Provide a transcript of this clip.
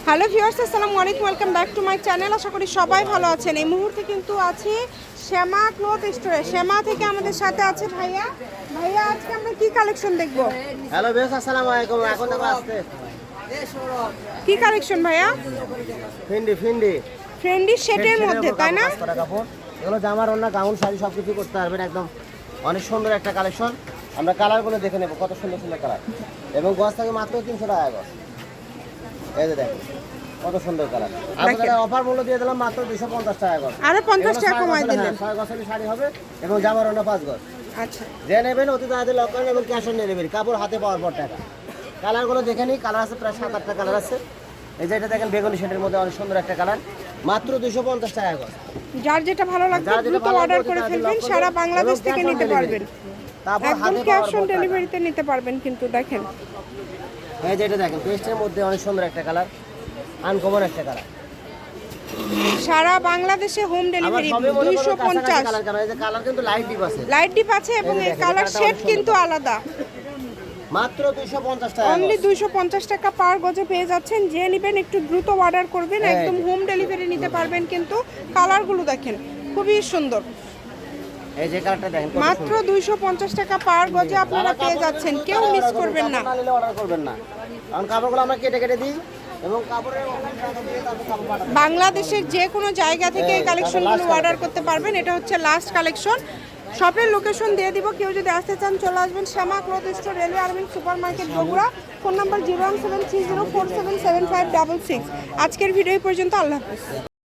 Hello viewers, আসসালামু আলাইকুম, welcome back to my channel. আশা করি সবাই ভালো আছেন। এই মুহূর্তে কিন্তু আছি শ্যামা ক্লথ স্টোরে। শ্যামা থেকে আমাদের সাথে আছে ভাইয়া। ভাইয়া, আজকে আমরা কি কালেকশন দেখব? হ্যালো ভিউয়ার্স, আসসালামু আলাইকুম। এখন দেখো আসছে কি কালেকশন ভাইয়া? ফ্রেন্ডি সেটের মধ্যে, তাই না? কাপড় এগুলো জামার ওড়না গাউন শাড়ি সব কিছু করতে পারবেন। একদম অনেক সুন্দর একটা কালেকশন। আমরা কালারগুলো দেখে নেব, কত সুন্দর সুন্দর কালার। এবং গজ থাকে মাত্র 300 টাকা গজ। এই যে দেখুন কত সুন্দর কালার। আপনাদের অফার মূল্য দিয়ে দিলাম মাত্র 250 টাকা গজ। আরো 50 টাকা কমাই দিলেন। 6 গজের শাড়ি হবে এবং জামার ওড়না 5 গজ। আচ্ছা, যে নেবেন অতি তাড়াতাড়ি লক করেন এবং ক্যাশ অন ডেলিভারি। কাপড় হাতে পাওয়ার পর টাকা। কালারগুলো দেখে নিই। কালার আছে প্রায় 7-8টা কালার আছে। এই যে এটা দেখেন বেগুনি শেডের মধ্যে অনেক সুন্দর একটা কালার, মাত্র 250 টাকা গজ। যার যেটা ভালো লাগবে দ্রুত অর্ডার করে ফেলবেন। সারা বাংলাদেশ থেকে নিতে পারবেন, একদম ক্যাশ অন ডেলিভারিতে নিতে পারবেন। কিন্তু দেখেন এই যে এটা দেখেন পেস্টের মধ্যে অনেক সুন্দর একটা কালার, আনকমন একটা কালার। সারা বাংলাদেশে হোম ডেলিভারি 250। কালার কালার এই যে কালার কিন্তু লাইট ডিপ আছে, লাইট ডিপ আছে এবং এই কালার শেড কিন্তু আলাদা। মাত্র 250 টাকা। অনলি 250 টাকা পার গজে পেয়ে যাচ্ছেন। যে নেবেন একটু দ্রুত অর্ডার করবেন, একদম হোম ডেলিভারি নিতে পারবেন। কিন্তু কালারগুলো দেখেন খুবই সুন্দর। এই যে কালারটা দেখেন মাত্র 250 টাকা পার গজে আপনারা পেয়ে যাচ্ছেন। কেউ মিস করবেন না। অর্ডার করবেন না, কারণ কাপড়গুলো আমরা কেটে কেটে দিই এবং কাপড়ের টাকা দিয়ে তারপর কাপড় পাঠাবো। বাংলাদেশের যে কোনো জায়গা থেকে এই কালেকশনগুলো অর্ডার করতে পারবেন। এটা হচ্ছে লাস্ট কালেকশন। শপের লোকেশন দিয়ে দিব। কেউ যদি আসতে চান চলে আসবেন Shyama cloth store, railway army super market, Bogura. Phone number 01730477566। আজকের ভিডিও পর্যন্ত। আল্লাহ হাফেজ।